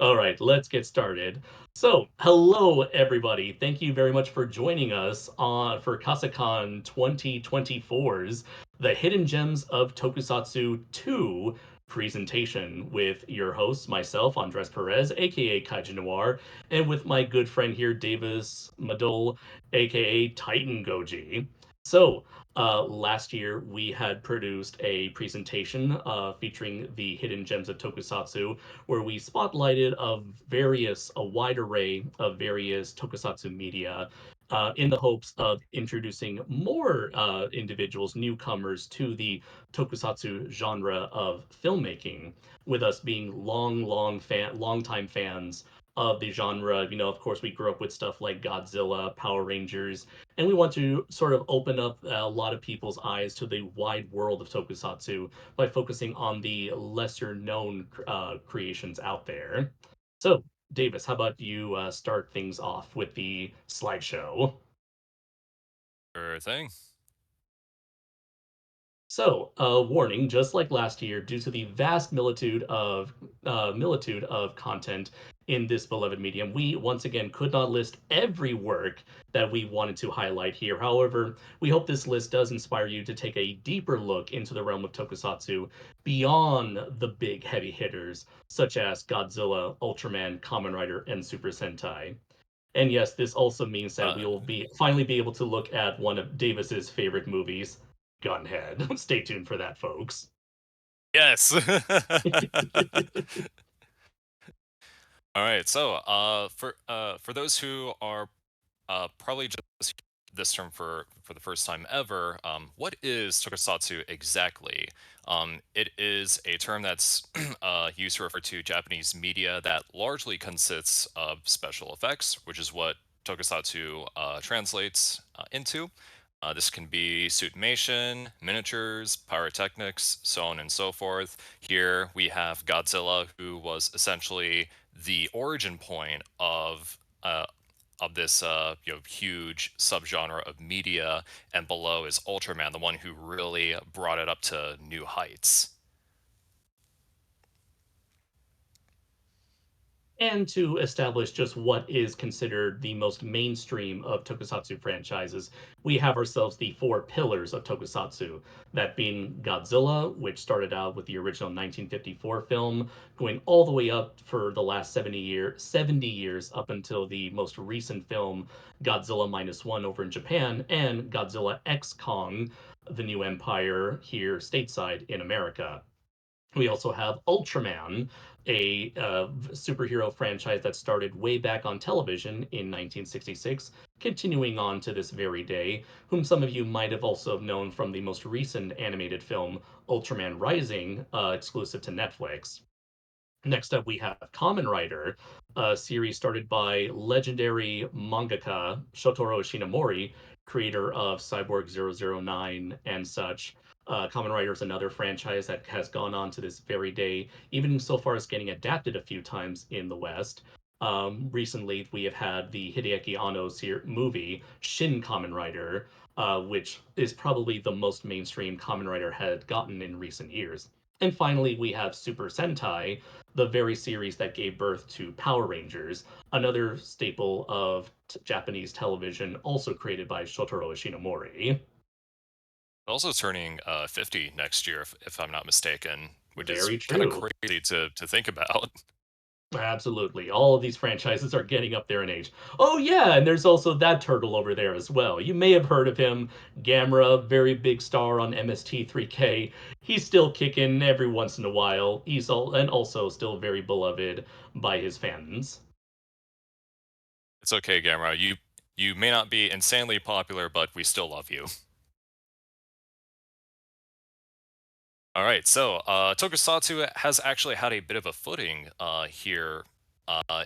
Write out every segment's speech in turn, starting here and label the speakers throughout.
Speaker 1: All right, let's get started. So, hello everybody. Thank you very much for joining us on for KasaCon 2024's The Hidden Gems of Tokusatsu 2 presentation with your hosts, myself, Andres Perez, aka Kaiju Noir, and with my good friend here, Davis Madole, aka Titan Goji. So, last year we had produced a presentation featuring the hidden gems of Tokusatsu where we spotlighted a wide array of various tokusatsu media in the hopes of introducing more individuals, newcomers to the tokusatsu genre of filmmaking, with us being long-time fans of the genre. You know, of course, we grew up with stuff like Godzilla, Power Rangers, and we want to sort of open up a lot of people's eyes to the wide world of tokusatsu by focusing on the lesser known creations out there. So, Davis, how about you start things off with the slideshow?
Speaker 2: Sure thing.
Speaker 1: So, warning, just like last year, due to the vast militude of content in this beloved medium, we once again could not list every work that we wanted to highlight here. However, we hope this list does inspire you to take a deeper look into the realm of tokusatsu beyond the big heavy hitters, such as Godzilla, Ultraman, Kamen Rider, and Super Sentai. And yes, this also means that we
Speaker 2: Uh,
Speaker 1: will be finally be able to look at one of Davis's favorite movies, Gunhead. Stay tuned for that, folks.
Speaker 2: yes. All right. So, for those who are probably just hearing this term for the first time ever, what is tokusatsu exactly? It is a term that's used to refer to Japanese media that largely consists of special effects, which is what tokusatsu translates into. This can be suitmation, miniatures, pyrotechnics, so on and so forth. Here we have Godzilla, who was essentially the origin point of this huge subgenre of media, and below is Ultraman, the one who really brought it up to new heights.
Speaker 1: And to establish just what is considered the most mainstream of tokusatsu franchises, we have ourselves the four pillars of tokusatsu, that being Godzilla, which started out with the original 1954 film, going all the way up for the last 70 years up until the most recent film, Godzilla Minus One over in Japan, and Godzilla X Kong, the new empire here stateside in America. We also have Ultraman, a superhero franchise that started way back on television in 1966, continuing on to this very day, whom some of you might have also known from the most recent animated film, Ultraman Rising, exclusive to Netflix. Next up, we have Kamen Rider, a series started by legendary mangaka Shotaro Shinomori, creator of Cyborg 009 and such. Kamen Rider is another franchise that has gone on to this very day, even so far as getting adapted a few times in the West. Recently, we have had the Hideaki Anno movie, Shin Kamen Rider, which is probably the most mainstream Kamen Rider had gotten in recent years. And finally, we have Super Sentai, the very series that gave birth to Power Rangers, another staple of Japanese television, also created by Shotaro Ishinomori.
Speaker 2: Also turning 50 next year, if I'm not mistaken, which is
Speaker 1: Very
Speaker 2: kind of
Speaker 1: true.
Speaker 2: crazy to think about.
Speaker 1: Absolutely. All of these franchises are getting up there in age. Oh, yeah, and there's also that turtle over there as well. You may have heard of him. Gamera, very big star on MST3K. He's still kicking every once in a while. And also still very beloved by his fans.
Speaker 2: It's okay, Gamera. You may not be insanely popular, but we still love you. All right, so Tokusatsu has actually had a bit of a footing here. Over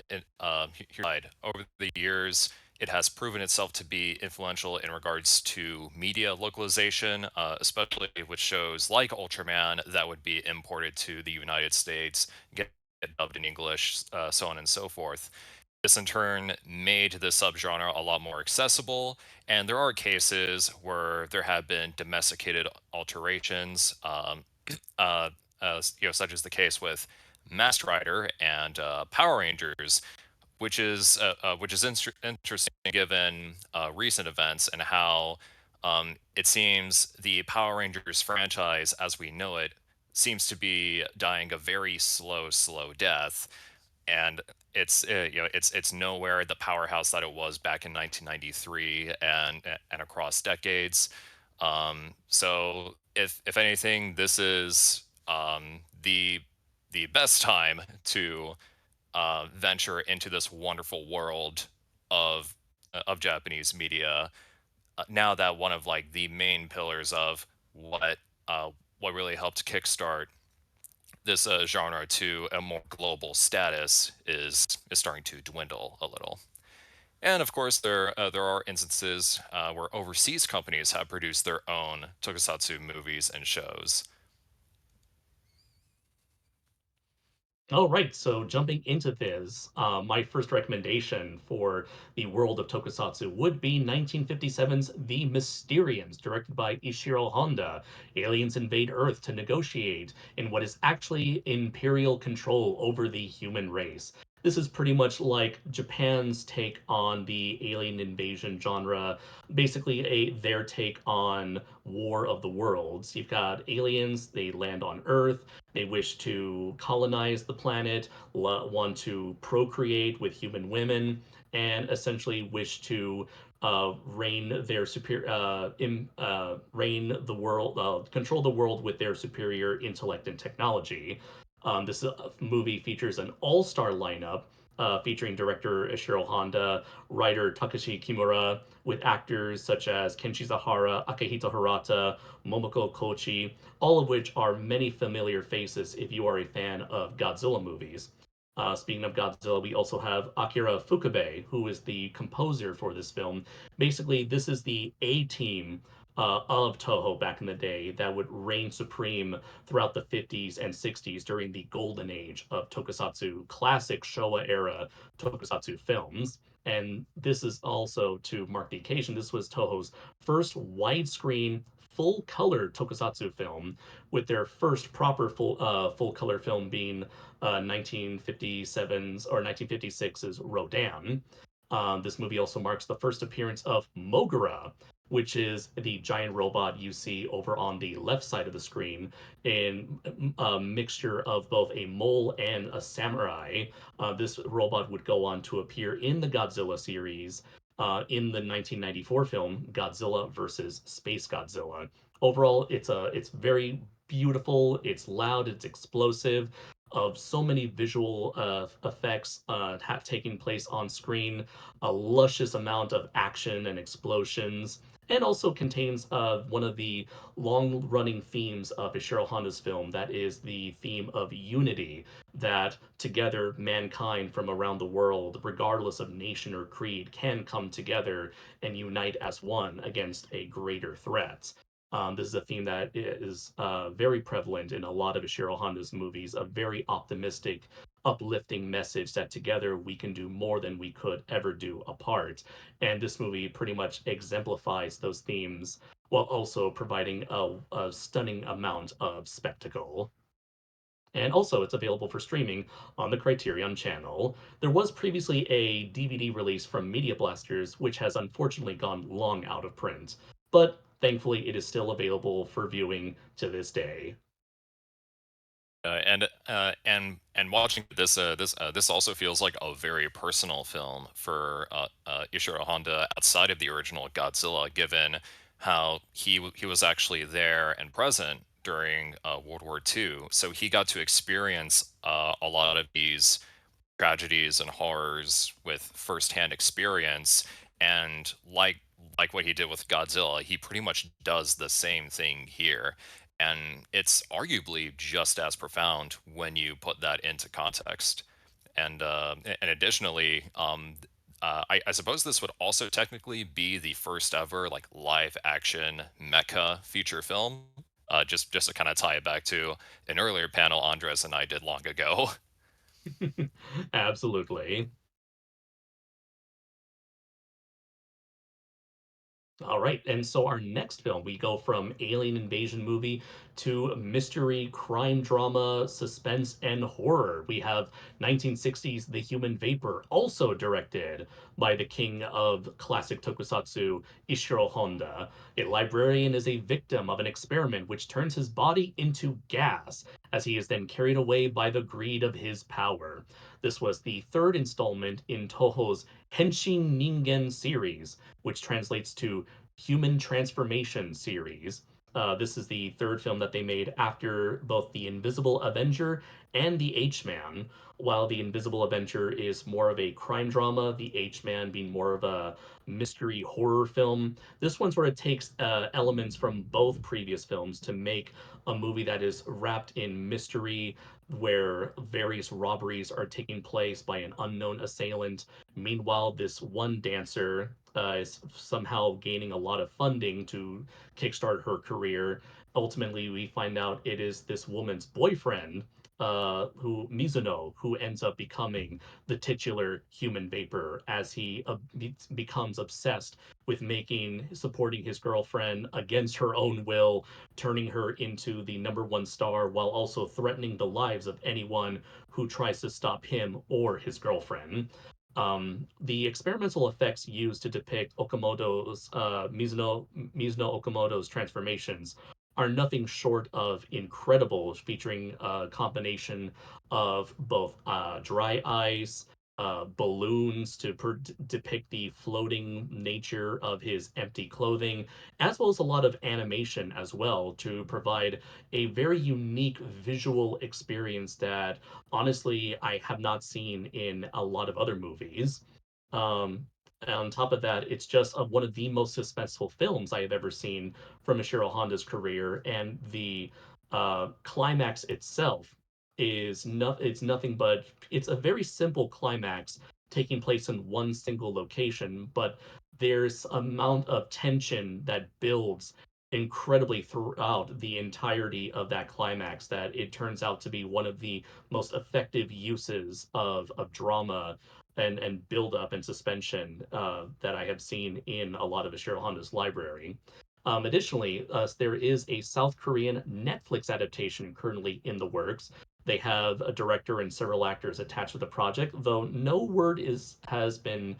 Speaker 2: the years, it has proven itself to be influential in regards to media localization, especially with shows like Ultraman that would be imported to the United States, get dubbed in English, so on and so forth. This in turn made the subgenre a lot more accessible, and there are cases where there have been domesticated alterations, such as the case with Masked Rider and Power Rangers, which is interesting given recent events and how it seems the Power Rangers franchise, as we know it, seems to be dying a very slow death, and it's nowhere the powerhouse that it was back in 1993 and across decades. So if anything, this is the best time to venture into this wonderful world of of Japanese media. Now that one of like the main pillars of what what really helped kickstart this genre to a more global status is starting to dwindle a little. And of course, there are instances where overseas companies have produced their own tokusatsu movies and shows.
Speaker 1: All right, so jumping into this, my first recommendation for the world of Tokusatsu would be 1957's The Mysterians, directed by Ishiro Honda. Aliens invade Earth to negotiate in what is actually imperial control over the human race. This is pretty much like Japan's take on the alien invasion genre, basically their take on War of the Worlds. You've got aliens, they land on Earth, they wish to colonize the planet, want to procreate with human women, and essentially wish to reign their superior, reign the world, control the world with their superior intellect and technology. This movie features an all-star lineup featuring director Ishiro Honda, writer Takashi Kimura, with actors such as Kenshi Zahara, Akihito Hirata, Momoko Kochi, all of which are many familiar faces if you are a fan of Godzilla movies. Speaking of Godzilla, we also have Akira Fukube, who is the composer for this film. Basically, this is the A team of Toho back in the day that would reign supreme throughout the 50s and 60s during the golden age of tokusatsu, classic Showa era tokusatsu films. And this is also to mark the occasion. This was Toho's first widescreen full color tokusatsu film, with their first proper full color film being 1957's or 1956's Rodan. This movie also marks the first appearance of Mogura, which is the giant robot you see over on the left side of the screen, in a mixture of both a mole and a samurai. This robot would go on to appear in the Godzilla series in the 1994 film Godzilla versus Space Godzilla. Overall, it's very beautiful. It's loud. It's explosive. Of so many visual effects taking place on screen, a luscious amount of action and explosions, and also contains one of the long-running themes of Ishiro Honda's film, that is the theme of unity, that together mankind from around the world, regardless of nation or creed, can come together and unite as one against a greater threat. This is a theme that is very prevalent in a lot of Ishiro Honda's movies, a very optimistic, uplifting message that together we can do more than we could ever do apart. And this movie pretty much exemplifies those themes while also providing a stunning amount of spectacle. And also, it's available for streaming on the Criterion channel. There was previously a DVD release from Media Blasters, which has unfortunately gone long out of print, but thankfully it is still available for viewing to this day.
Speaker 2: And watching this also feels like a very personal film for Ishiro Honda outside of the original Godzilla, given how he was actually there and present during World War II, so he got to experience a lot of these tragedies and horrors with firsthand experience. And like what he did with Godzilla, he pretty much does the same thing here. And it's arguably just as profound when you put that into context. And additionally, I suppose this would also technically be the first ever like live action mecha feature film. Just to kind of tie it back to an earlier panel Andres and I did long ago.
Speaker 1: Absolutely. All right, and so our next film, we go from alien invasion movie to mystery, crime drama, suspense, and horror. We have 1960s The Human Vapor, also directed by the king of classic tokusatsu, Ishiro Honda. A librarian is a victim of an experiment which turns his body into gas, as he is then carried away by the greed of his power. This was the third installment in Toho's Henshin Ningen series, which translates to Human Transformation series. This is the third film that they made after both The Invisible Avenger and The H-Man. While The Invisible Avenger is more of a crime drama, The H-Man being more of a mystery horror film. This one sort of takes elements from both previous films to make a movie that is wrapped in mystery, where various robberies are taking place by an unknown assailant. Meanwhile, this one dancer is somehow gaining a lot of funding to kickstart her career. Ultimately, we find out it is this woman's boyfriend, who Mizuno, who ends up becoming the titular human vapor as he becomes obsessed with supporting his girlfriend against her own will, turning her into the number one star while also threatening the lives of anyone who tries to stop him or his girlfriend. The experimental effects used to depict Mizuno Okamoto's transformations are nothing short of incredible, featuring a combination of both dry ice, balloons to depict the floating nature of his empty clothing, as well as a lot of animation as well to provide a very unique visual experience that honestly I have not seen in a lot of other movies. Um, on top of that, it's just one of the most suspenseful films I have ever seen from Ishiro Honda's career, and the climax itself it's nothing but it's a very simple climax taking place in one single location, but there's amount of tension that builds incredibly throughout the entirety of that climax that it turns out to be one of the most effective uses of drama and build up and suspension that I have seen in a lot of Ishiro Honda's library. Additionally, there is a South Korean Netflix adaptation currently in the works. They have a director and several actors attached to the project, though no word has been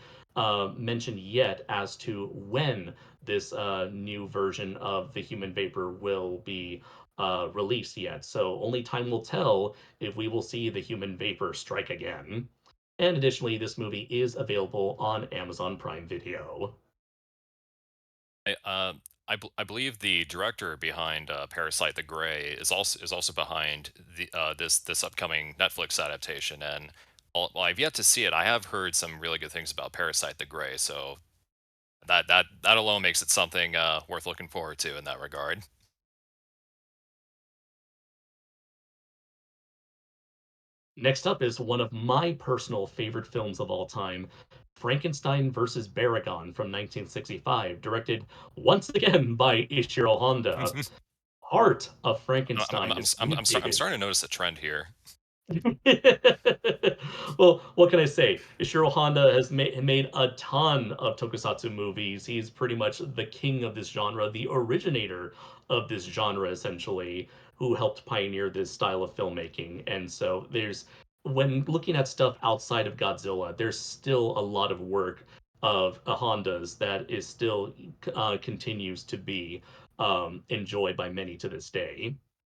Speaker 1: mentioned yet as to when this new version of the Human Vapor will be released yet. So only time will tell if we will see the Human Vapor strike again. And additionally, this movie is available on Amazon Prime Video.
Speaker 2: I, I believe the director behind Parasite the Gray is also behind the this upcoming Netflix adaptation, and while I've yet to see it, I have heard some really good things about Parasite the Gray, so that alone makes it something worth looking forward to in that regard.
Speaker 1: Next up is one of my personal favorite films of all time, Frankenstein versus Baragon from 1965, directed once again by Ishiro Honda. Heart of Frankenstein is
Speaker 2: I'm
Speaker 1: mutated.
Speaker 2: starting to notice a trend here.
Speaker 1: Well, what can I say? Ishiro Honda has made a ton of tokusatsu movies. He's pretty much the king of this genre, the originator of this genre, essentially, who helped pioneer this style of filmmaking. And so when looking at stuff outside of Godzilla, there's still a lot of work of Honda's that is still continues to be enjoyed by many to this day.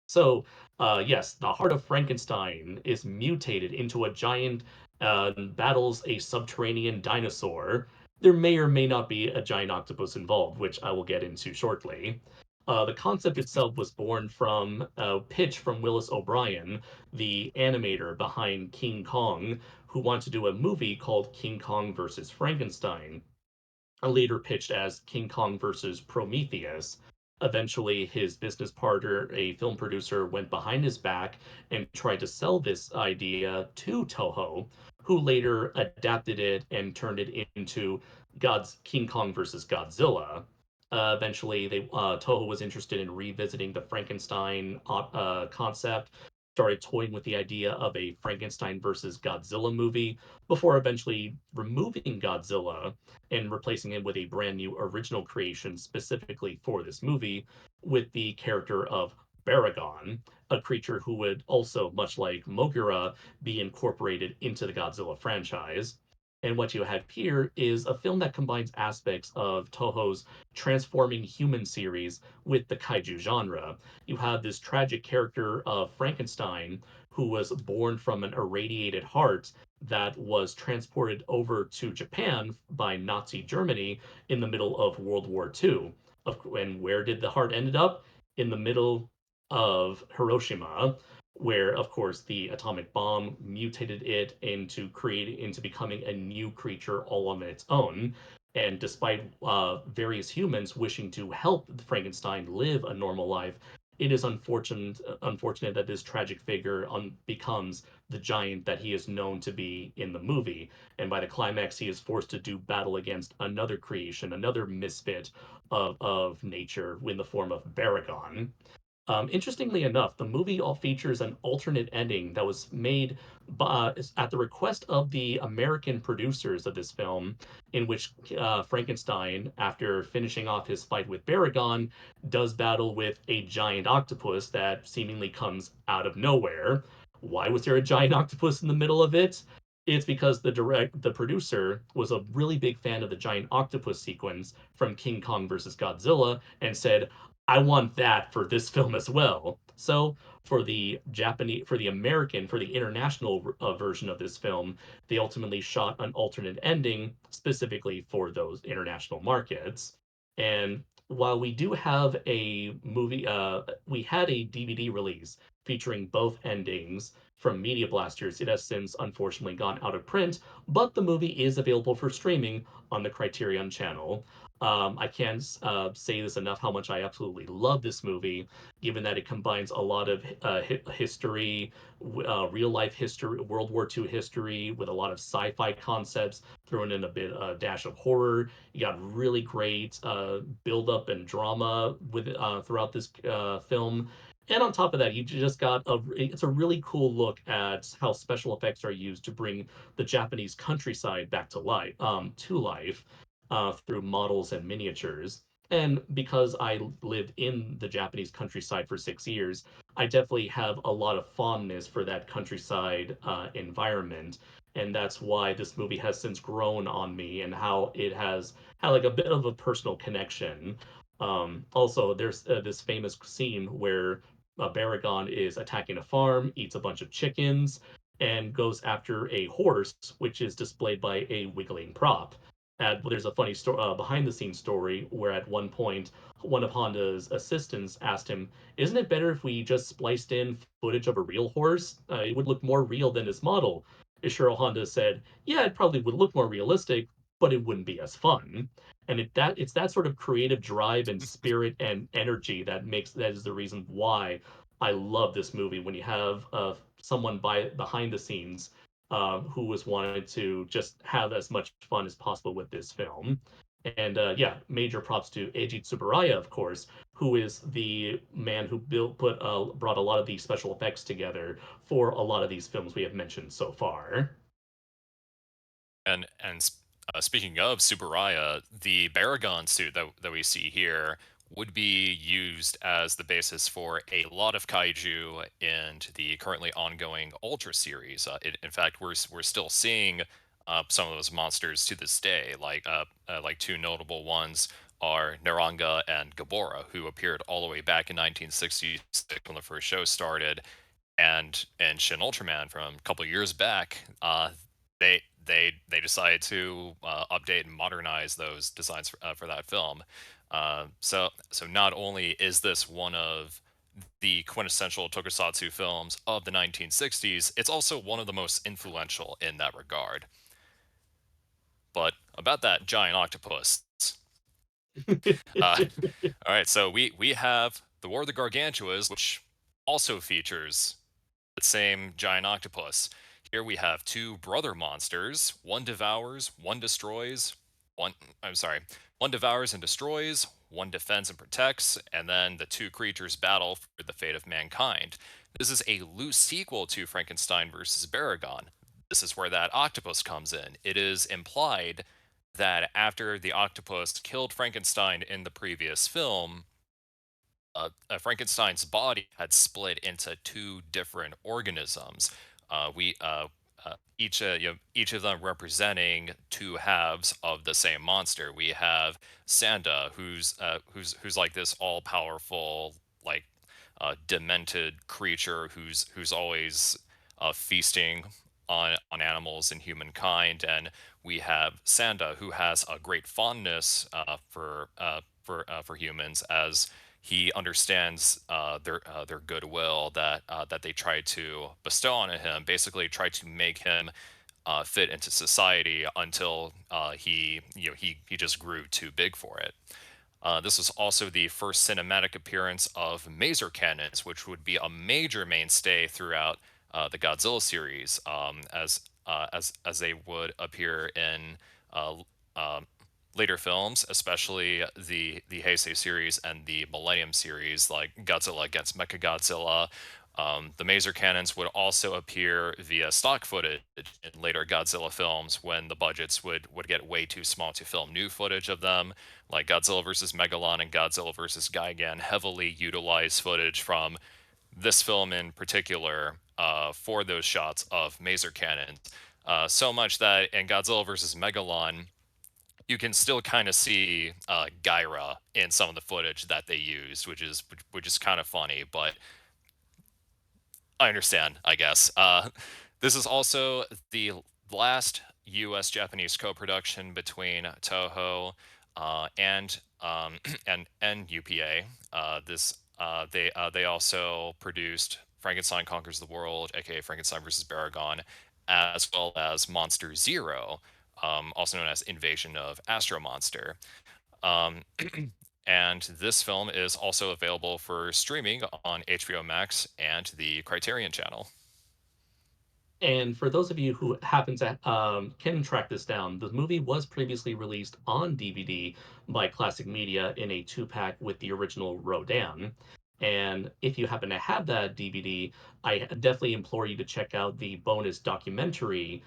Speaker 1: So, yes, the heart of Frankenstein is mutated into a giant and battles a subterranean dinosaur. There may or may not be a giant octopus involved, which I will get into shortly. The concept itself was born from a pitch from Willis O'Brien, the animator behind King Kong, who wanted to do a movie called King Kong versus Frankenstein, later pitched as King Kong versus Prometheus. Eventually, his business partner, a film producer, went behind his back and tried to sell this idea to Toho, who later adapted it and turned it into God's King Kong versus Godzilla. Eventually, Toho was interested in revisiting the Frankenstein concept, started toying with the idea of a Frankenstein versus Godzilla movie before eventually removing Godzilla and replacing it with a brand new original creation specifically for this movie with the character of Baragon, a creature who would also, much like Mogura, be incorporated into the Godzilla franchise. And what you have here is a film that combines aspects of Toho's transforming human series with the kaiju genre. You have this tragic character of Frankenstein who was born from an irradiated heart that was transported over to Japan by Nazi Germany in the middle of World War II. And where did the heart end up? In the middle of Hiroshima, where of course the atomic bomb mutated it into becoming a new creature all on its own. And despite various humans wishing to help Frankenstein live a normal life, it is unfortunate that this tragic figure becomes the giant that he is known to be in the movie. And by the climax, he is forced to do battle against another creation, another misfit of nature in the form of Baragon. Interestingly enough, the movie all features an alternate ending that was made at the request of the American producers of this film, in which Frankenstein, after finishing off his fight with Baragon, does battle with a giant octopus that seemingly comes out of nowhere. Why was there a giant octopus in the middle of it? It's because the producer was a really big fan of the giant octopus sequence from King Kong versus Godzilla and said, I want that for this film as well. So for the American, for the international version of this film, they ultimately shot an alternate ending specifically for those international markets. And while we do have a movie, we had a DVD release featuring both endings from Media Blasters. It has since unfortunately gone out of print, but the movie is available for streaming on the Criterion channel. I can't say this enough how much I absolutely love this movie, given that it combines a lot of history, real life history, World War II history, with a lot of sci fi concepts, thrown in a bit a dash of horror. You got really great build up and drama with throughout this film. And on top of that, you just got it's a really cool look at how special effects are used to bring the Japanese countryside back to life through models and miniatures. And because I lived in the Japanese countryside for 6 years, I definitely have a lot of fondness for that countryside environment. And that's why this movie has since grown on me and how it has had like a bit of a personal connection. Also, there's this famous scene where Baragon is attacking a farm, eats a bunch of chickens, and goes after a horse, which is displayed by a wiggling prop. There's a funny behind the scenes story where at one point one of Honda's assistants asked him, "Isn't it better if we just spliced in footage of a real horse? It would look more real than his model." Ishiro Honda said, "Yeah, it probably would look more realistic, but it wouldn't be as fun." And it's that sort of creative drive and spirit and energy that is the reason why I love this movie. When you have someone behind the scenes who was wanted to just have as much fun as possible with this film. And yeah, major props to Eiji Tsuburaya, of course, who is the man who brought a lot of these special effects together for a lot of these films we have mentioned so far.
Speaker 2: And speaking of Subaraya, the Baragon suit that we see here would be used as the basis for a lot of kaiju in the currently ongoing Ultra series. In fact, we're still seeing some of those monsters to this day. Like two notable ones are Naranga and Gabora, who appeared all the way back in 1966 when the first show started, and Shin Ultraman from a couple years back. They decided to update and modernize those designs for that film. So not only is this one of the quintessential tokusatsu films of the 1960s, it's also one of the most influential in that regard. But about that giant octopus. Uh, all right, so we have the War of the Gargantuas, which also features the same giant octopus. Here we have two brother monsters. One devours, one destroys. one I'm sorry, one devours and destroys, one defends and protects, and then the two creatures battle for the fate of mankind. This is a loose sequel to Frankenstein versus Baragon. This is where that octopus comes in. It is implied that after the octopus killed Frankenstein in the previous film, Frankenstein's body had split into two different organisms. We each of them representing two halves of the same monster. We have Sanda, who's like this all powerful, like demented creature who's always feasting on animals and humankind, and we have Sanda, who has a great fondness for humans, as he understands their goodwill that they try to bestow on him. Basically, try to make him fit into society until he just grew too big for it. This was also the first cinematic appearance of maser cannons, which would be a major mainstay throughout the Godzilla series, as they would appear in uh, um, later films, especially the Heisei series and the Millennium series, like Godzilla against Mechagodzilla. The maser cannons would also appear via stock footage in later Godzilla films when the budgets would get way too small to film new footage of them, like Godzilla vs. Megalon and Godzilla vs. Gigan heavily utilize footage from this film in particular for those shots of maser cannons. So much that in Godzilla vs. Megalon, you can still kind of see Gyra in some of the footage that they used, which is kind of funny, but I understand, I guess. This is also the last U.S. Japanese co-production between Toho and UPA. They also produced Frankenstein Conquers the World, aka Frankenstein versus Baragon, as well as Monster Zero, also known as Invasion of Astro Monster. Um, and this film is also available for streaming on HBO Max and the Criterion Channel.
Speaker 1: And for those of you who happen to can track this down, the movie was previously released on DVD by Classic Media in a two-pack with the original Rodan. And if you happen to have that DVD, I definitely implore you to check out the bonus documentary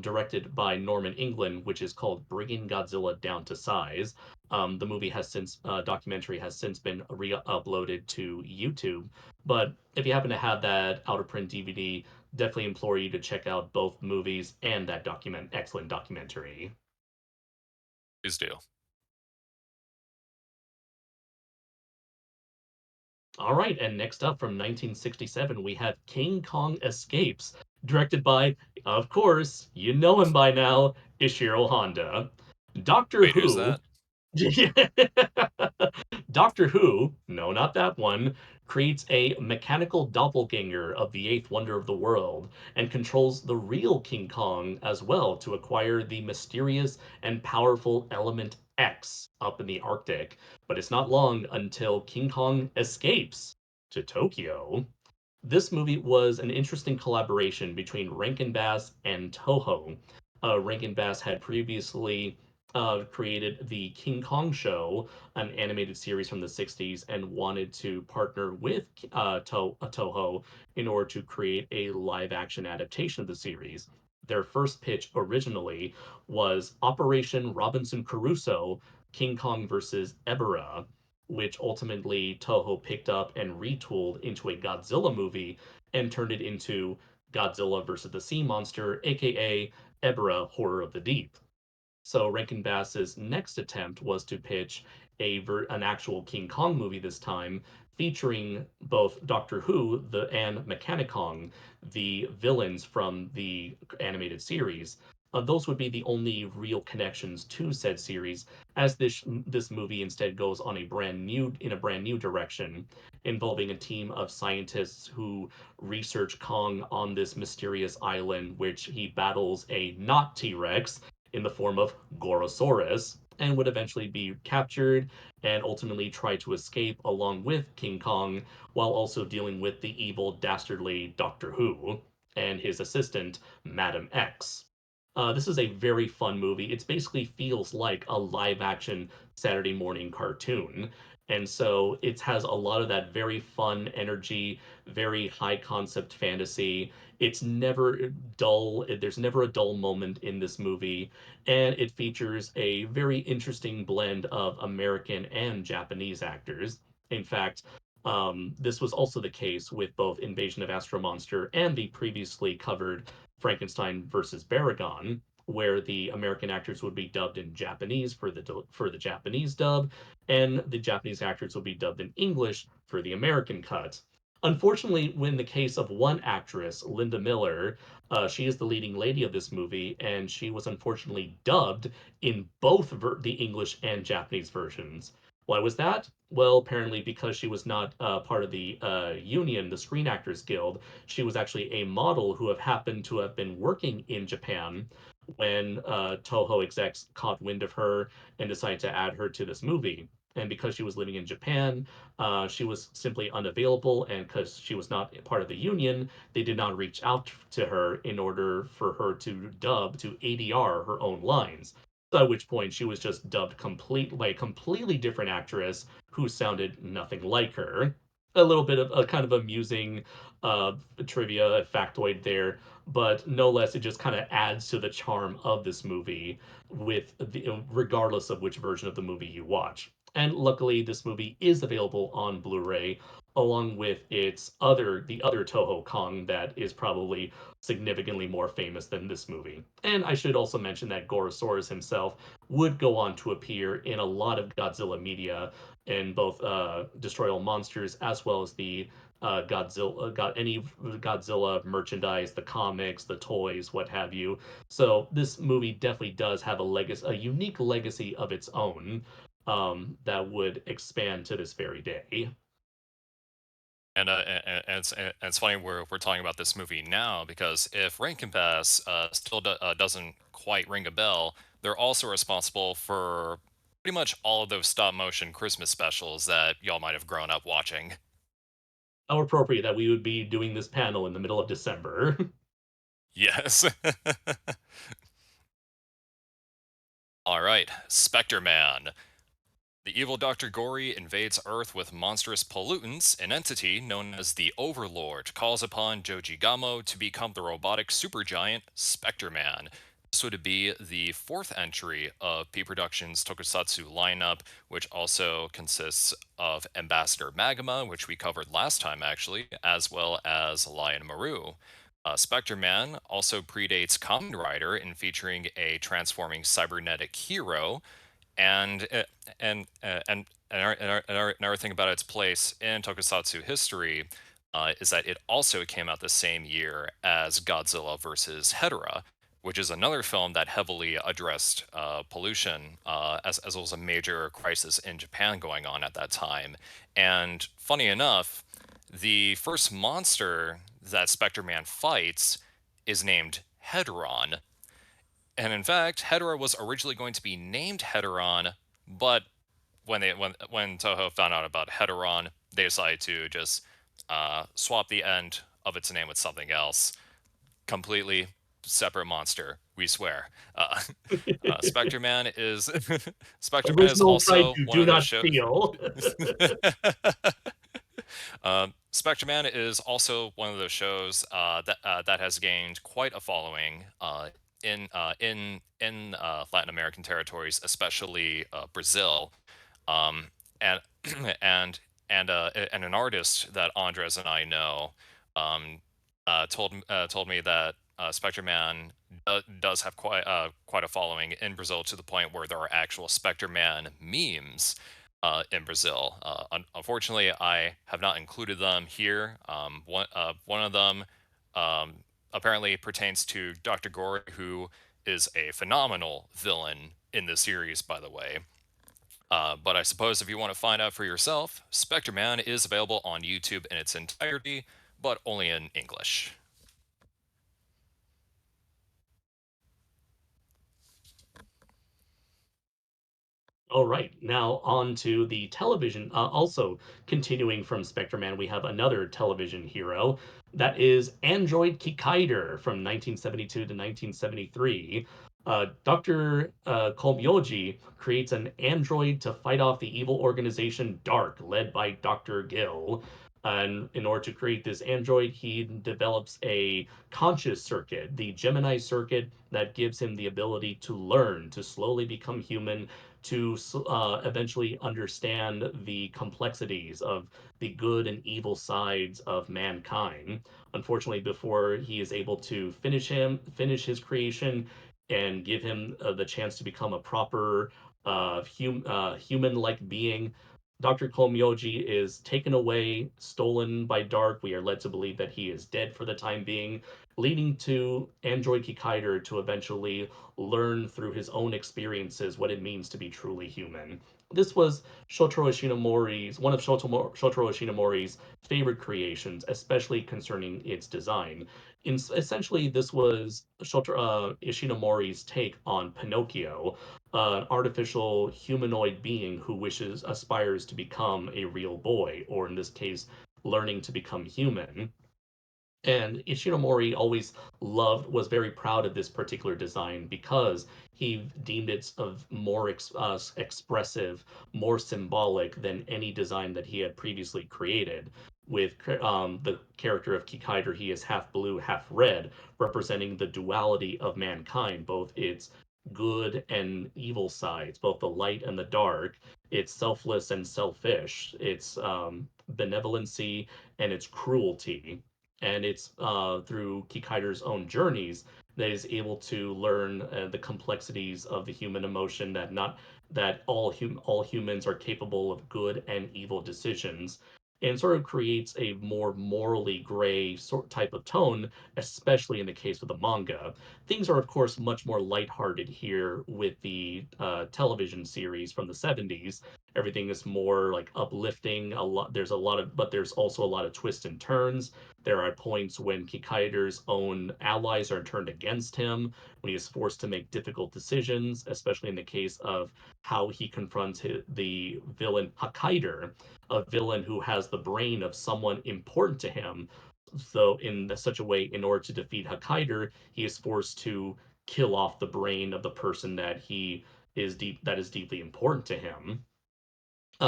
Speaker 1: directed by Norman England, which is called "Bringing Godzilla Down to Size." The movie has since documentary has since been re-uploaded to YouTube. But if you happen to have that out of print DVD, definitely implore you to check out both movies and that excellent documentary.
Speaker 2: Please do.
Speaker 1: All right, and next up from 1967, we have King Kong Escapes, directed by, of course, you know him by now, Ishiro Honda. Doctor
Speaker 2: Wait, who's
Speaker 1: Who
Speaker 2: that?
Speaker 1: Doctor Who, no, not that one, creates a mechanical doppelganger of the eighth wonder of the world and controls the real King Kong as well to acquire the mysterious and powerful element X up in the Arctic. But it's not long until King Kong escapes to Tokyo. This movie was an interesting collaboration between Rankin Bass and Toho. Rankin Bass had previously created the King Kong Show, an animated series from the 60s, and wanted to partner with Toho in order to create a live action adaptation of the series. Their first pitch originally was Operation Robinson Crusoe King Kong versus Ebirah, which ultimately Toho picked up and retooled into a Godzilla movie and turned it into Godzilla versus the Sea Monster, aka Ebirah Horror of the Deep. So Rankin Bass's next attempt was to pitch an actual King Kong movie this time, featuring both Doctor Who and Mechanicong, the villains from the animated series. Those would be the only real connections to said series, as this movie instead goes on a brand new direction, involving a team of scientists who research Kong on this mysterious island, which he battles a not T-Rex in the form of Gorosaurus, and would eventually be captured and ultimately try to escape along with King Kong, while also dealing with the evil, dastardly Doctor Who and his assistant, Madam X. This is a very fun movie. It basically feels like a live action Saturday morning cartoon. And so it has a lot of that very fun energy, very high concept fantasy. It's never dull. There's never a dull moment in this movie. And it features a very interesting blend of American and Japanese actors. In fact, this was also the case with both Invasion of Astro Monster and the previously covered Frankenstein versus Baragon, where the American actors would be dubbed in Japanese for the Japanese dub, and the Japanese actors would be dubbed in English for the American cut. Unfortunately, in the case of one actress, Linda Miller, she is the leading lady of this movie, and she was unfortunately dubbed in both the English and Japanese versions. Why was that? Well, apparently because she was not part of the union, the Screen Actors Guild. She was actually a model who have happened to have been working in Japan when Toho execs caught wind of her and decided to add her to this movie. And because she was living in Japan, she was simply unavailable. And because she was not part of the union, they did not reach out to her in order for her to dub, to ADR her own lines. At which point she was just dubbed by a completely different actress who sounded nothing like her. A little bit of a kind of amusing uh, trivia factoid there, but no less, it just kind of adds to the charm of this movie regardless of which version of the movie you watch. And luckily, this movie is available on Blu-ray along with the other Toho Kong that is probably significantly more famous than this movie. And I should also mention that Gorosaurus himself would go on to appear in a lot of Godzilla media in both Destroy All Monsters as well as the any Godzilla merchandise, the comics, the toys, what have you. So this movie definitely does have a unique legacy of its own that would expand to this very day.
Speaker 2: And it's funny we're talking about this movie now because if Rankin Bass doesn't quite ring a bell, they're also responsible for pretty much all of those stop motion Christmas specials that y'all might have grown up watching.
Speaker 1: How appropriate that we would be doing this panel in the middle of December.
Speaker 2: Yes. All right, Spectre Man. The evil Dr. Gory invades Earth with monstrous pollutants. An entity known as the Overlord calls upon Joji Gamo to become the robotic supergiant Spectre Man. This would be the fourth entry of P Productions' Tokusatsu lineup, which also consists of Ambassador Magma, which we covered last time actually, as well as Lion Maru. Spectre Man also predates Kamen Rider in featuring a transforming cybernetic hero, and another thing about its place in Tokusatsu history is that it also came out the same year as Godzilla versus Hedorah, which is another film that heavily addressed pollution, as well as a major crisis in Japan going on at that time. And funny enough, the first monster that Spectre Man fights is named Hedoron, and in fact, Hedorah was originally going to be named Hedoron, but when Toho found out about Hedoron, they decided to just swap the end of its name with something else. Completely separate monster, we swear. Spectre Man is Spectre Man is
Speaker 1: Original
Speaker 2: also
Speaker 1: Kaiju,
Speaker 2: one
Speaker 1: do
Speaker 2: of those
Speaker 1: not
Speaker 2: shows.
Speaker 1: steal.
Speaker 2: Spectre Man is also one of those shows that has gained quite a following in Latin American territories, especially Brazil, um, and and an artist that Andres and I know um, told me that Spectre Man does have quite a following in Brazil, to the point where there are actual Spectre Man memes in Brazil. Unfortunately, I have not included them here. One of them um, apparently pertains to Dr. Gore, who is a phenomenal villain in the series, by the way. But I suppose if you want to find out for yourself, Spectre Man is available on YouTube in its entirety, but only in English.
Speaker 1: All right, now on to the television. Also, continuing from Spectre Man, we have another television hero that is Android Kikaider from 1972 to 1973. Dr. Komyoji creates an android to fight off the evil organization Dark, led by Dr. Gill. And in order to create this android, he develops a conscious circuit, the Gemini circuit, that gives him the ability to learn, to slowly become human, to eventually understand the complexities of the good and evil sides of mankind. Unfortunately, before he is able to finish his creation and give him the chance to become a proper human-like being, Dr. Komyoji is taken away, stolen by Dark. We are led to believe that he is dead for the time being, leading to Android Kikaider to eventually learn through his own experiences what it means to be truly human. This was one of Shotaro Ishinomori's favorite creations, especially concerning its design. Essentially, this was Ishinomori's take on Pinocchio, an artificial humanoid being who aspires to become a real boy, or in this case, learning to become human. And Ishinomori always was very proud of this particular design because he deemed it of more expressive, more symbolic than any design that he had previously created. With the character of Kikaider, he is half blue, half red, representing the duality of mankind, both its good and evil sides, both the light and the dark, its selfless and selfish, its benevolency and its cruelty. And it's through Kikaider's own journeys that is able to learn the complexities of the human emotion, that all humans are capable of good and evil decisions, and sort of creates a more morally gray sort type of tone, especially in the case of the manga. Things are, of course, much more lighthearted here with the television series from the 70s. Everything is more like uplifting. But there's also a lot of twists and turns. There are points when Kikaider's own allies are turned against him, when he is forced to make difficult decisions, especially in the case of how he confronts the villain Hakaider, a villain who has the brain of someone important to him. So, in such a way, in order to defeat Hakaider, he is forced to kill off the brain of the person that is deeply important to him.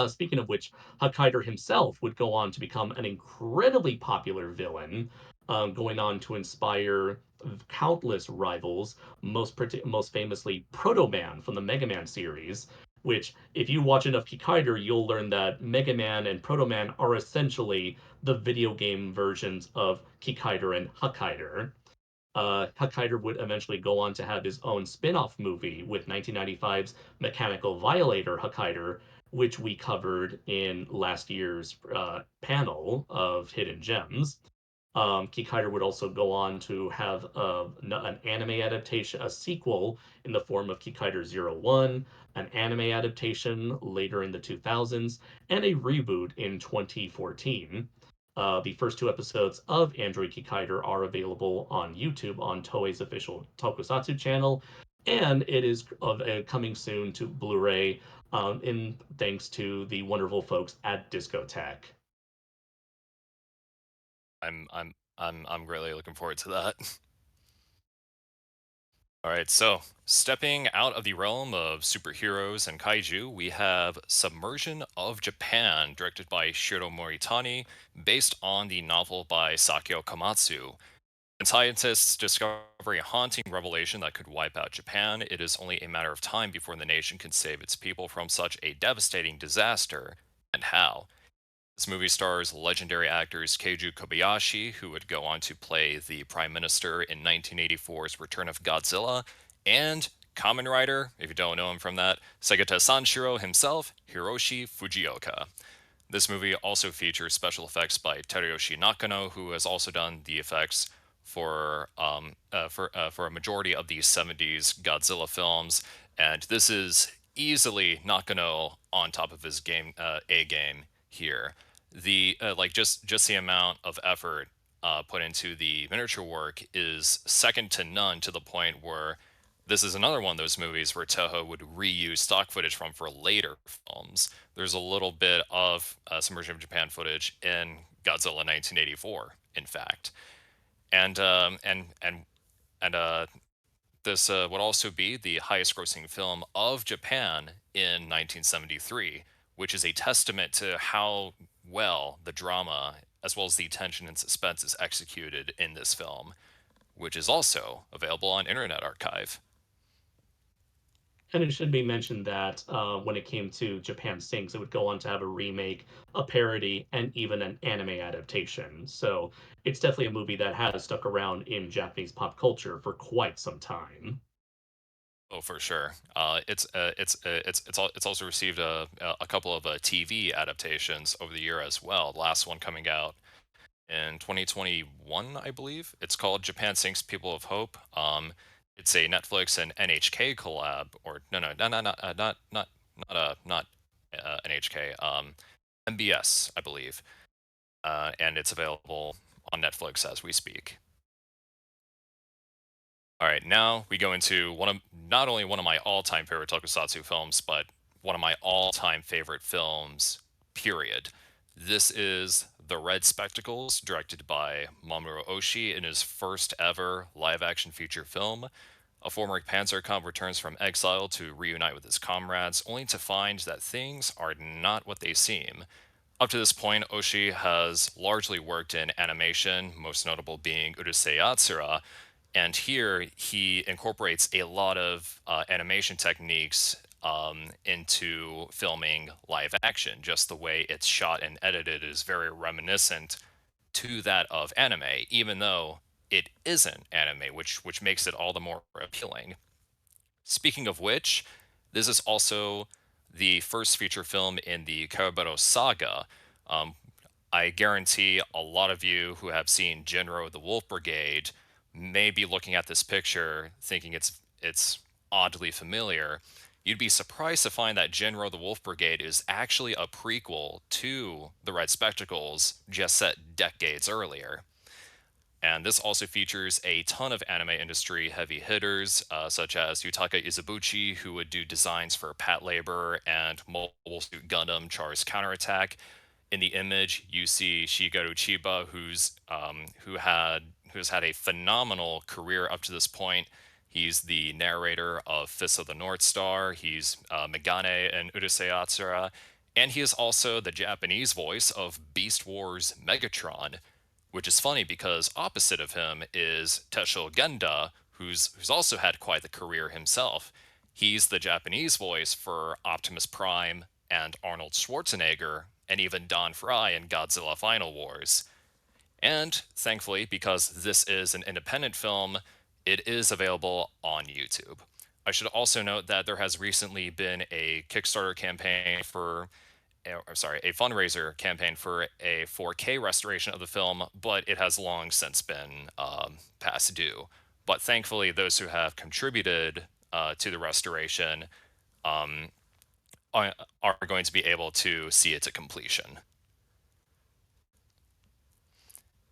Speaker 1: Speaking of which, Hakaider himself would go on to become an incredibly popular villain, going on to inspire countless rivals, most famously Proto Man from the Mega Man series. Which, if you watch enough Kikaider, you'll learn that Mega Man and Proto Man are essentially the video game versions of Kikaider and Hakaider. Hakaider would eventually go on to have his own spin off movie with 1995's Mechanical Violator Hakaider, which we covered in last year's panel of Hidden Gems. Kikaider would also go on to have an anime adaptation, a sequel in the form of Kikaider Zero One, an anime adaptation later in the 2000s, and a reboot in 2014. The first two episodes of Android Kikaider are available on YouTube on Toei's official Tokusatsu channel, and it is coming soon to Blu-ray in thanks to the wonderful folks at Discotek.
Speaker 2: I'm greatly looking forward to that. All right, so stepping out of the realm of superheroes and kaiju, we have Submersion of Japan, directed by Shiro Moritani, based on the novel by Sakio Komatsu. When scientists discover a haunting revelation that could wipe out Japan, it is only a matter of time before the nation can save its people from such a devastating disaster. And how? This movie stars legendary actors Keiju Kobayashi, who would go on to play the Prime Minister in 1984's Return of Godzilla, and Kamen Rider, if you don't know him from that, Segata Sanshiro himself, Hiroshi Fujioka. This movie also features special effects by Teruyoshi Nakano, who has also done the effects for a majority of the 70s Godzilla films, and this is easily Nakano on top of his A game here. The like just the amount of effort put into the miniature work is second to none, to the point where this is another one of those movies where Toho would reuse stock footage from for later films. There's a little bit of some version of Japan footage in Godzilla 1984, in fact, and this would also be the highest grossing film of Japan in 1973, which is a testament to how well the drama, as well as the tension and suspense, is executed in this film, which is also available on Internet Archive.
Speaker 1: And it should be mentioned that when it came to Japan Sinks, it would go on to have a remake, a parody, and even an anime adaptation. So it's definitely a movie that has stuck around in Japanese pop culture for quite some time.
Speaker 2: Oh, for sure. It's also received a couple of TV adaptations over the year as well. The last one coming out in 2021, I believe. It's called Japan Sinks People of Hope. It's a Netflix and NHK collab, or not NHK, MBS, I believe, and it's available on Netflix as we speak. All right, now we go into one of not only one of my all-time favorite tokusatsu films, but one of my all-time favorite films, period. This is The Red Spectacles, directed by Mamoru Oshii in his first ever live-action feature film. A former Panzerkampf returns from exile to reunite with his comrades, only to find that things are not what they seem. Up to this point, Oshii has largely worked in animation, most notable being Urusei Yatsura, and here he incorporates a lot of animation techniques into filming live action. Just the way it's shot and edited is very reminiscent to that of anime, even though it isn't anime, which makes it all the more appealing. Speaking of which, this is also the first feature film in the Karabero saga. Um, I guarantee a lot of you who have seen Genro the Wolf Brigade may be looking at this picture thinking it's oddly familiar. You'd be surprised to find that Genro the Wolf Brigade is actually a prequel to The Red Spectacles, just set decades earlier. And this also features a ton of anime industry heavy hitters, such as Yutaka Izubuchi, who would do designs for Patlabor and Mobile Suit Gundam Char's Counterattack. In the image, you see Shigeru Chiba, who's had a phenomenal career up to this point. He's the narrator of Fists of the North Star. He's Megane and Urusei Yatsura, and he is also the Japanese voice of Beast Wars Megatron, which is funny because opposite of him is Tessho Genda, who's also had quite the career himself. He's the Japanese voice for Optimus Prime and Arnold Schwarzenegger, and even Don Fry in Godzilla Final Wars. And thankfully, because this is an independent film, it is available on YouTube. I should also note that there has recently been a Kickstarter campaign for a fundraiser campaign for a 4K restoration of the film, but it has long since been past due. But thankfully, those who have contributed to the restoration um, are going to be able to see it to completion.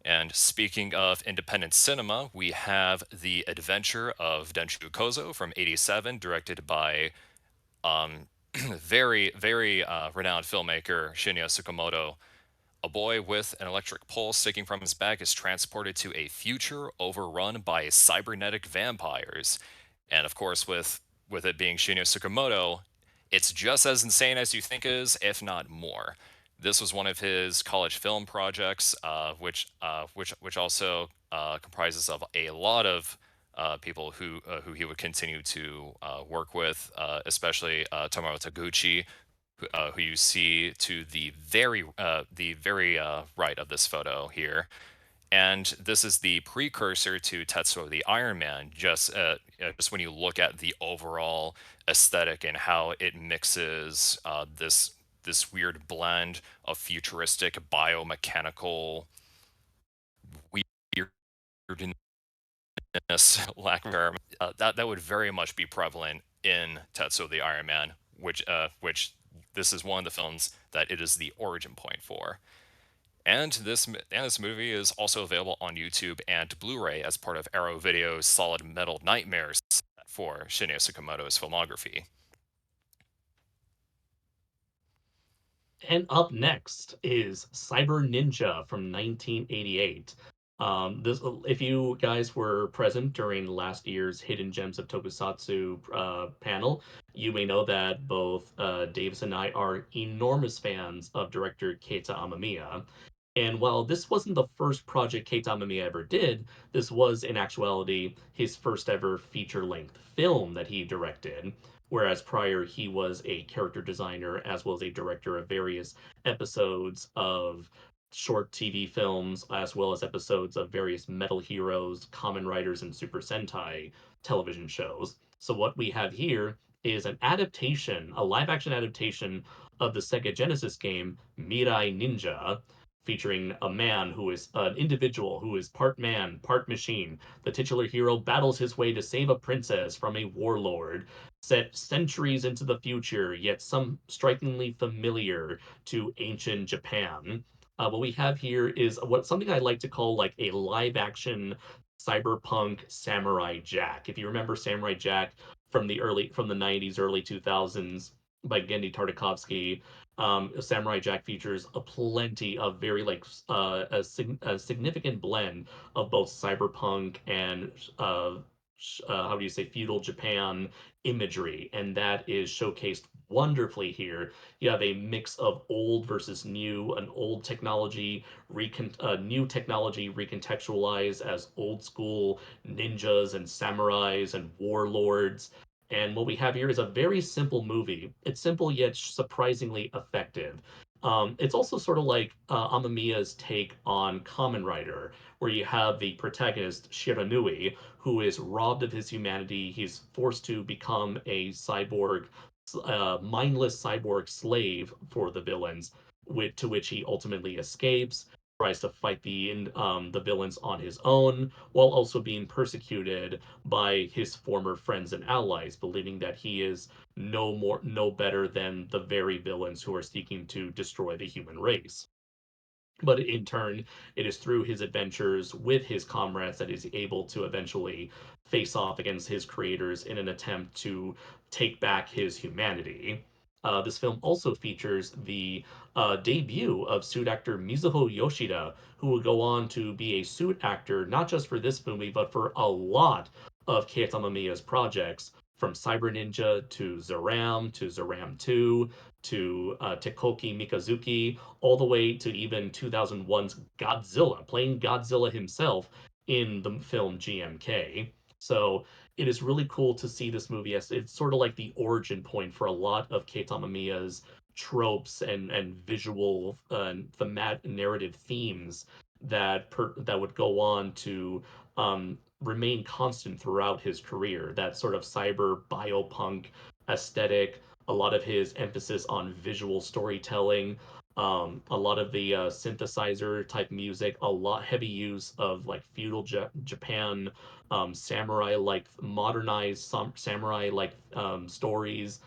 Speaker 2: And speaking of independent cinema, we have The Adventure of Denshu Kozo from '87, directed by very renowned filmmaker Shinya Tsukamoto. A boy with an electric pole sticking from his back is transported to a future overrun by cybernetic vampires. And of course, with it being Shinya Tsukamoto, it's just as insane as you think it is, if not more. This was one of his college film projects, which also comprises of a lot of people who he would continue to work with, especially Tomoe Taguchi, who you see to the very right of this photo here. And this is the precursor to Tetsuo the Iron Man. Just when you look at the overall aesthetic and how it mixes this weird blend of futuristic biomechanical weirdness, lack of term, that would very much be prevalent in Tetsuo the Iron Man, which this is one of the films that it is the origin point for. And this movie is also available on YouTube and Blu-ray as part of Arrow Video's Solid Metal Nightmares for Shinya Sakamoto's filmography.
Speaker 1: And up next is Cyber Ninja from 1988. If you guys were present during last year's Hidden Gems of Tokusatsu panel, you may know that both Davis and I are enormous fans of director Keita Amamiya. And while this wasn't the first project Keita Amamiya ever did, this was in actuality his first ever feature-length film that he directed. Whereas prior, he was a character designer as well as a director of various episodes of short TV films, as well as episodes of various Metal Heroes, Kamen Riders, and Super Sentai television shows. So, what we have here is an adaptation, a live action adaptation of the Sega Genesis game Mirai Ninja, featuring a man who is an individual who is part man, part machine. The titular hero battles his way to save a princess from a warlord set centuries into the future, yet some strikingly familiar to ancient Japan. What we have here is what something I like to call like a live action cyberpunk Samurai Jack. If you remember Samurai Jack from the 90s, early 2000s by Gendy Tartakovsky, Samurai Jack features a plenty of very like a significant blend of both cyberpunk and how do you say feudal Japan imagery, and that is showcased wonderfully here. You have a mix of old versus new, an old technology, new technology recontextualized as old school ninjas and samurais and warlords. And what we have here is a very simple movie. It's simple yet surprisingly effective. It's also sort of like Amamiya's take on Kamen Rider, where you have the protagonist Shiranui, who is robbed of his humanity. He's forced to become a cyborg, mindless cyborg slave for the villains, to which he ultimately escapes. Tries to fight the villains on his own, while also being persecuted by his former friends and allies, believing that he is no better than the very villains who are seeking to destroy the human race. But in turn, it is through his adventures with his comrades that he's able to eventually face off against his creators in an attempt to take back his humanity. This film also features the debut of suit actor Mizuho Yoshida, who will go on to be a suit actor not just for this movie, but for a lot of Keita Mamiya's projects, from Cyber Ninja to Zeram 2 to Tekoki Mikazuki, all the way to even 2001's Godzilla, playing Godzilla himself in the film GMK. So it is really cool to see this movie as it's sort of like the origin point for a lot of Keita Mamiya's tropes and visual thematic narrative themes that would go on to remain constant throughout his career. That sort of cyber biopunk aesthetic, a lot of his emphasis on visual storytelling, a lot of the synthesizer type music, a lot heavy use of like feudal Japan, samurai like modernized samurai like stories.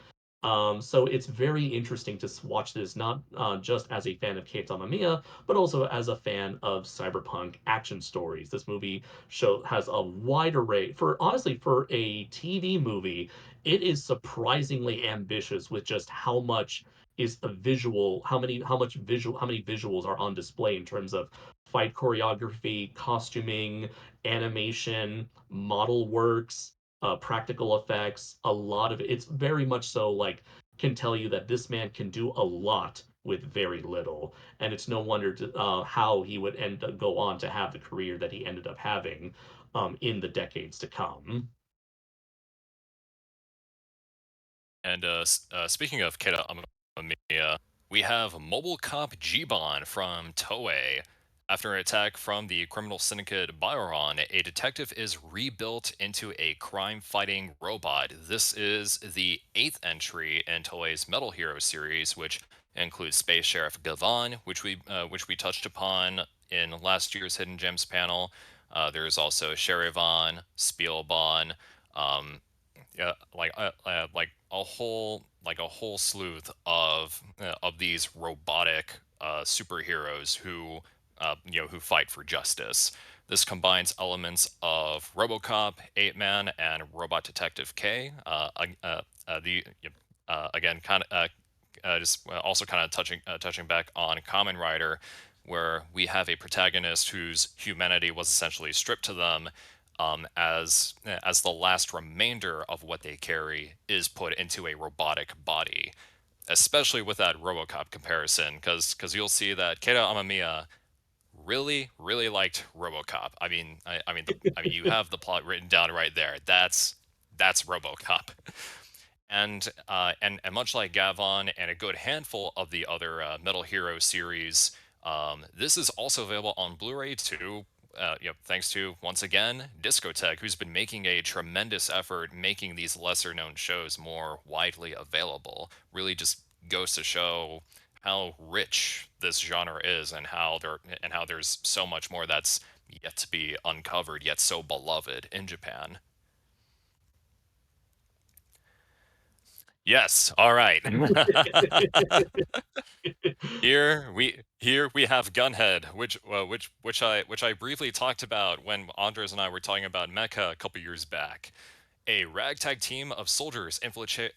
Speaker 1: So it's very interesting to watch this, not just as a fan of Keita Mamiya, but also as a fan of cyberpunk action stories. This movie show has a wide array for honestly for a TV movie. It is surprisingly ambitious with just how much is a visual, how many visuals are on display in terms of fight choreography, costuming, animation, model works, practical effects, a lot of it. It's very much so like can tell you that this man can do a lot with very little, and it's no wonder how he would go on to have the career that he ended up having in the decades to come.
Speaker 2: And speaking of Keita Amamiya, we have Mobile Cop Giban from Toei. After an attack from the criminal syndicate Byron, a detective is rebuilt into a crime-fighting robot. This is the eighth entry in Toei's Metal Hero series, which includes Space Sheriff Gavan, which we touched upon in last year's Hidden Gems panel. There's also Cherivan, Spielbahn, um, yeah, like a whole sleuth of these robotic superheroes who who fight for justice. This combines elements of RoboCop, 8 Man, and Robot Detective K. Again, kind of just also kind of touching back on Kamen Rider, where we have a protagonist whose humanity was essentially stripped to them, as the last remainder of what they carry is put into a robotic body. Especially with that RoboCop comparison, because you'll see that Keita Amamiya really liked RoboCop. I mean, you have the plot written down right there. That's RoboCop. And much like Gavon and a good handful of the other Metal Hero series, this is also available on Blu-ray too. Thanks to once again Discotech, who's been making a tremendous effort making these lesser-known shows more widely available. Really, just goes to show how rich this genre is, and how there's so much more that's yet to be uncovered, yet so beloved in Japan. Yes. All right. Here we have Gunhead, which I briefly talked about when Andres and I were talking about Mecha a couple years back. A ragtag team of soldiers infiltrate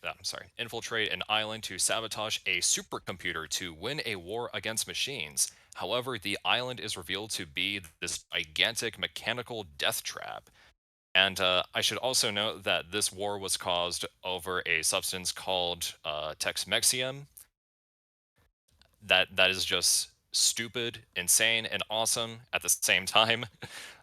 Speaker 2: an island to sabotage a supercomputer to win a war against machines. However, the island is revealed to be this gigantic mechanical death trap. And I should also note that this war was caused over a substance called Texmexium, that is just stupid, insane, and awesome at the same time.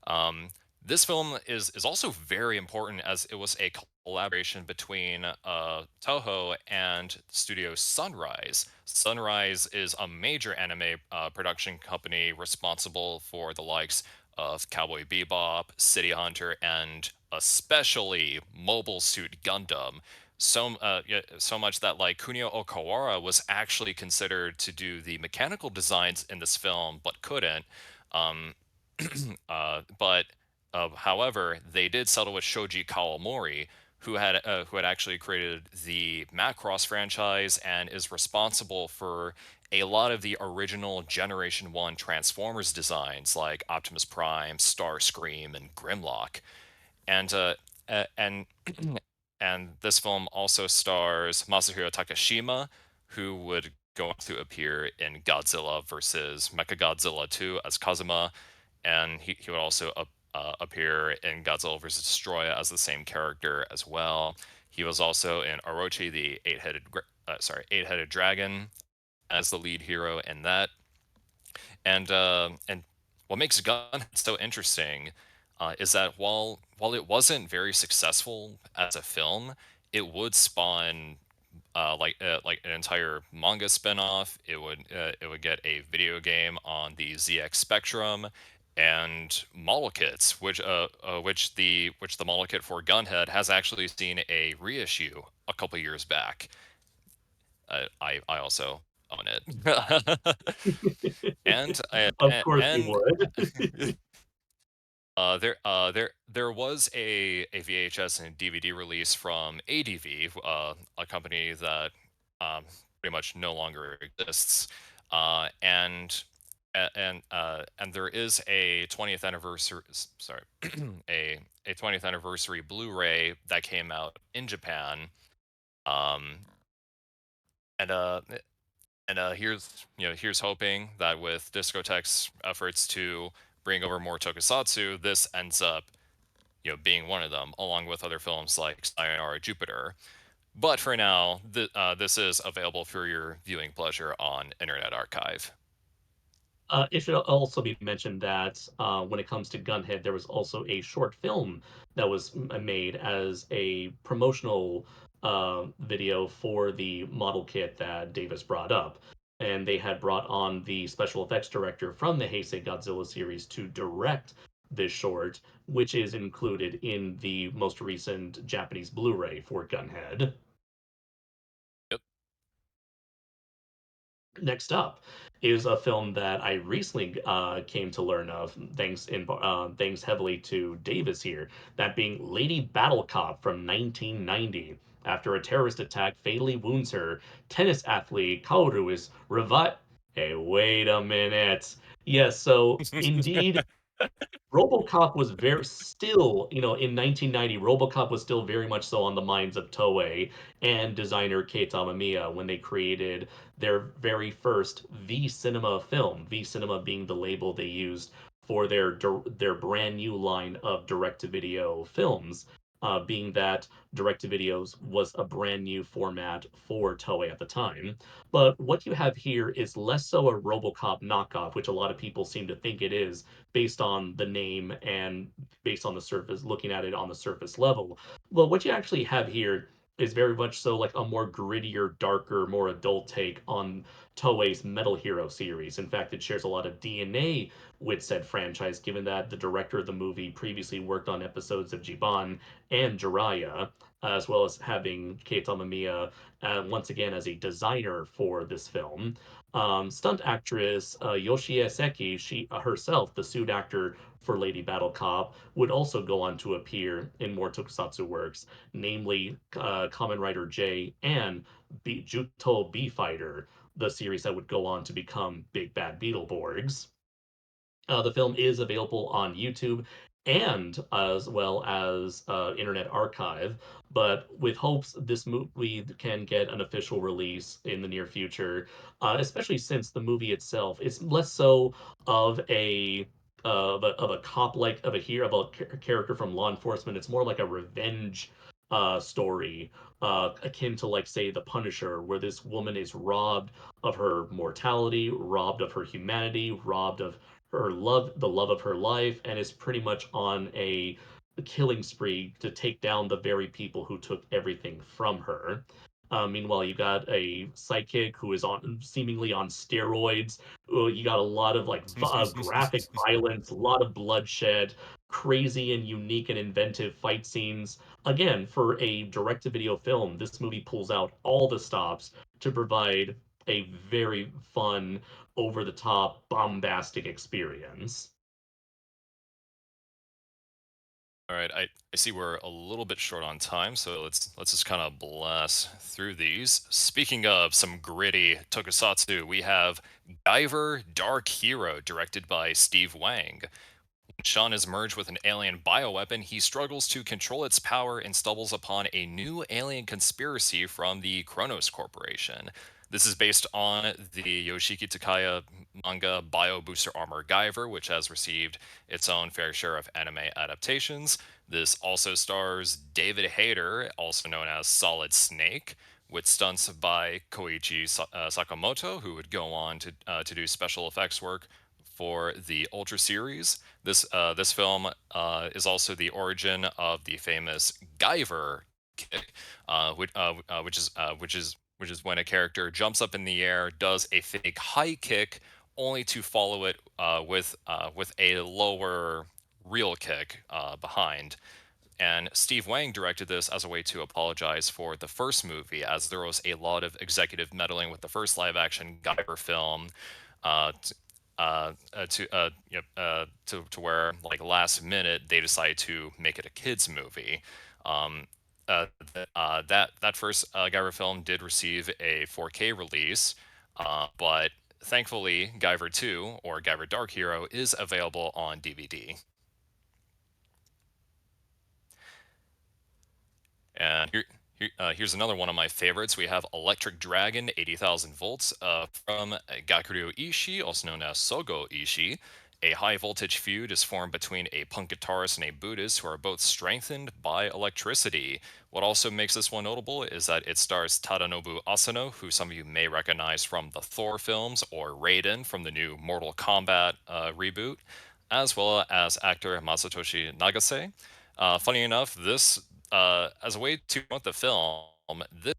Speaker 2: Um, this film is also very important as it was a collaboration between Toho and Studio Sunrise. Sunrise is a major anime production company responsible for the likes of Cowboy Bebop, City Hunter, and especially Mobile Suit Gundam. Yeah, so much that like Kunio Okawara was actually considered to do the mechanical designs in this film, but couldn't. Um, but However, they did settle with Shoji Kawamori, who had actually created the Macross franchise and is responsible for a lot of the original Generation One Transformers designs, like Optimus Prime, Starscream, and Grimlock. And and and this film also stars Masahiro Takashima, who would go on to appear in Godzilla versus Mechagodzilla 2 as Kazuma, and he would also appear in Godzilla vs. Destroya as the same character as well. He was also in Orochi, the eight-headed dragon, as the lead hero in that. And what makes Gunhead so interesting is that while it wasn't very successful as a film, it would spawn like an entire manga spinoff. It would get a video game on the ZX Spectrum, and model kits, which the model kit for Gunhead has actually seen a reissue a couple years back. I also own it. and I-
Speaker 1: Of
Speaker 2: a-
Speaker 1: course you
Speaker 2: and
Speaker 1: would.
Speaker 2: there was a VHS and DVD release from ADV, a company that pretty much no longer exists, and there is a 20th anniversary, sorry, a 20th anniversary Blu-ray that came out in Japan, um, and here's hoping that with Discotech's efforts to bring over more tokusatsu, this ends up being one of them, along with other films like Sayonara Jupiter. But for now, this is available for your viewing pleasure on Internet Archive.
Speaker 1: It should also be mentioned that when it comes to Gunhead, there was also a short film that was made as a promotional video for the model kit that Davis brought up. And they had brought on the special effects director from the Heisei Godzilla series to direct this short, which is included in the most recent Japanese Blu-ray for Gunhead.
Speaker 2: Yep.
Speaker 1: Next up is a film that I recently came to learn of, thanks heavily to Davis here. That being Lady Battle Cop from 1990. After a terrorist attack fatally wounds her, tennis athlete Kaoru is revived. Hey, wait a minute. Yes, so indeed, RoboCop was very still, in 1990, RoboCop was still very much so on the minds of Toei and designer Kei Tamamiya when they created their very first V Cinema film. V Cinema being the label they used for their brand new line of direct-to-video films. Being that direct-to-videos was a brand new format for Toei at the time. But what you have here is less so a RoboCop knockoff, which a lot of people seem to think it is based on the name and based on the surface, looking at it on the surface level. Well, what you actually have here is very much so like a more grittier, darker, more adult take on Toei's Metal Hero series. In fact, it shares a lot of DNA with said franchise, given that the director of the movie previously worked on episodes of Jiban and Jiraiya, as well as having Kei Tamamiya once again as a designer for this film. Stunt actress Yoshie Seki, she herself, the suit actor for Lady Battle Cop, would also go on to appear in more tokusatsu works, namely Kamen Rider J and Juto B Fighter, the series that would go on to become Big Bad Beetleborgs. The film is available on YouTube and as well as Internet Archive, but with hopes this movie can get an official release in the near future, especially since the movie itself is less so of a cop like of a hero about character from law enforcement. It's more like a revenge story, akin to like say the Punisher, where this woman is robbed of her mortality, robbed of her humanity, robbed of her love, the love of her life, and is pretty much on a killing spree to take down the very people who took everything from her. Meanwhile, you got a sidekick who is on seemingly on steroids. You got a lot of like graphic violence, a lot of bloodshed, crazy and unique and inventive fight scenes. Again, for a direct-to-video film, this movie pulls out all the stops to provide a very fun, over the top, bombastic experience.
Speaker 2: All right, I see we're a little bit short on time, so let's just kind of blast through these. Speaking of some gritty tokusatsu, we have Guyver Dark Hero, directed by Steve Wang. Sean is merged with an alien bioweapon. He struggles to control its power and stumbles upon a new alien conspiracy from the Kronos Corporation. This is based on the Yoshiki Takaya manga Bio Booster Armor Guyver, which has received its own fair share of anime adaptations. This also stars David Hayter, also known as Solid Snake, with stunts by Koichi Sakamoto, who would go on to do special effects work for the Ultra series. This film is also the origin of the famous Guyver kick, which is when a character jumps up in the air, does a fake high kick, only to follow it with a lower real kick behind. And Steve Wang directed this as a way to apologize for the first movie, as there was a lot of executive meddling with the first live action Guyver film. Uh, to where like last minute they decided to make it a kids movie. Um, that first Guyver film did receive a 4K release, but thankfully Guyver 2 or Guyver Dark Hero is available on DVD. And here's another one of my favorites. We have Electric Dragon 80,000 volts from Gakuryu Ishii, also known as Sogo Ishii. A high voltage feud is formed between a punk guitarist and a Buddhist who are both strengthened by electricity. What also makes this one notable is that it stars Tadanobu Asano, who some of you may recognize from the Thor films, or Raiden from the new Mortal Kombat reboot, as well as actor Masatoshi Nagase. Funny enough, this as a way to promote the film, this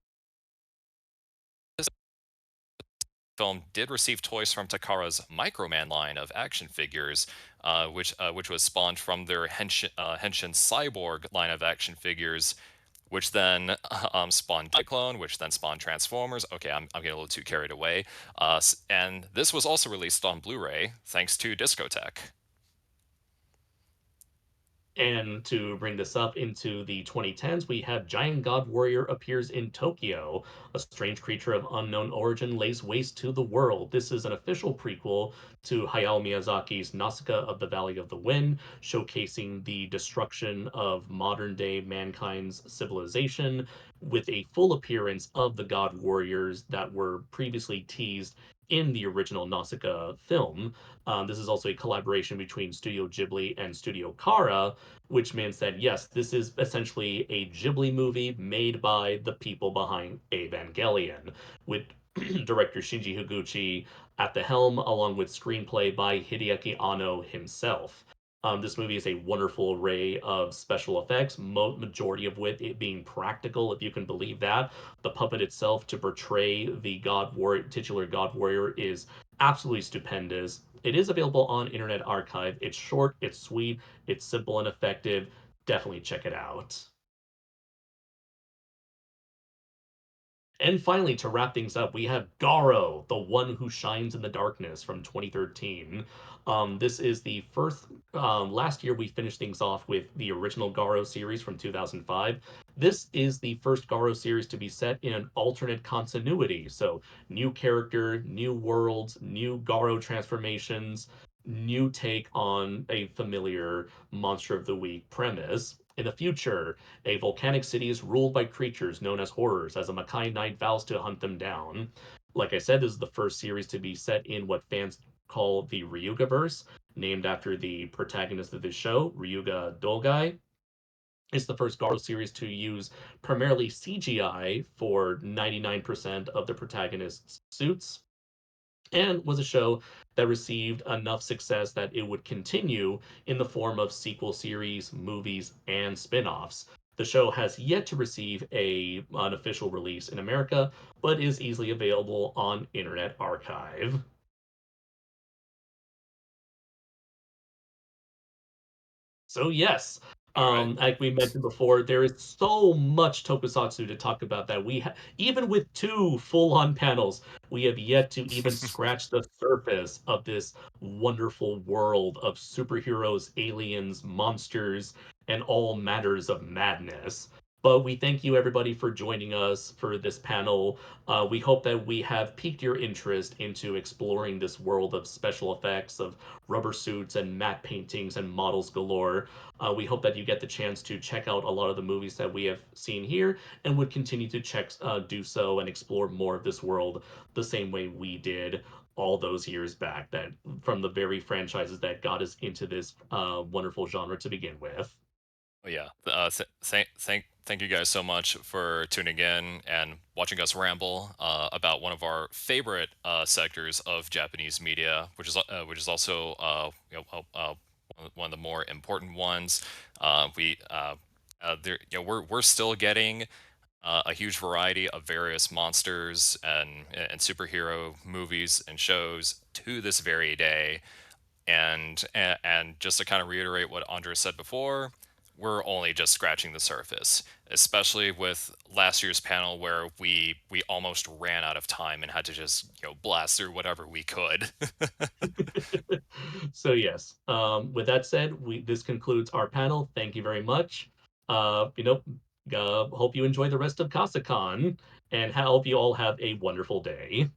Speaker 2: film did receive toys from Takara's Microman line of action figures, which was spawned from their Henshin Cyborg line of action figures, which then spawned Cyclone, which then spawned Transformers. Okay, I'm getting a little too carried away. And this was also released on Blu-ray thanks to Discotech.
Speaker 1: And to bring this up into the 2010s, we have Giant God Warrior appears in Tokyo. A strange creature of unknown origin lays waste to the world. This is an official prequel to Hayao Miyazaki's Nausicaa of the Valley of the Wind, showcasing the destruction of modern day mankind's civilization with a full appearance of the God Warriors that were previously teased in the original Nausicaa film. This is also a collaboration between Studio Ghibli and Studio Kara, which means that yes, this is essentially a Ghibli movie made by the people behind Evangelion, with director Shinji Higuchi at the helm, along with screenplay by Hideaki Anno himself. This movie is a wonderful array of special effects, majority of it being practical, if you can believe that. The puppet itself to portray the titular God Warrior is absolutely stupendous. It is available on Internet Archive. It's short, it's sweet, it's simple and effective. Definitely check it out. And finally, to wrap things up, we have Garo, the one who shines in the darkness from 2013. This is the first. Last year, we finished things off with the original Garo series from 2005. This is the first Garo series to be set in an alternate continuity. So, new character, new worlds, new Garo transformations, new take on a familiar Monster of the Week premise. In the future, a volcanic city is ruled by creatures known as horrors as a Makai Knight vows to hunt them down. Like I said, this is the first series to be set in what fans call the Ryuga verse, named after the protagonist of this show, Ryuga Dolgai. It's the first Garo series to use primarily CGI for 99% of the protagonist's suits, and was a show that received enough success that it would continue in the form of sequel series, movies, and spin-offs. The show has yet to receive an official release in America, but is easily available on Internet Archive. So yes,
Speaker 2: All right.
Speaker 1: like we mentioned before, there is so much Tokusatsu to talk about that even with two full-on panels, we have yet to even scratch the surface of this wonderful world of superheroes, aliens, monsters, and all matters of madness. But we thank you everybody for joining us for this panel. We hope that we have piqued your interest into exploring this world of special effects, of rubber suits and matte paintings and models galore. We hope that you get the chance to check out a lot of the movies that we have seen here and would continue to do so and explore more of this world the same way we did all those years back, that from the very franchises that got us into this wonderful genre to begin with.
Speaker 2: Oh, yeah. Thank you guys so much for tuning in and watching us ramble about one of our favorite sectors of Japanese media, which is also one of the more important ones. We there you know we're still getting a huge variety of various monsters and superhero movies and shows to this very day. And just to kind of reiterate what Andres said before, we're only just scratching the surface, especially with last year's panel where we almost ran out of time and had to just blast through whatever we could.
Speaker 1: So yes, with that said, we this concludes our panel. Thank you very much. Uh, you know, hope you enjoy the rest of CasaCon, and hope you all have a wonderful day.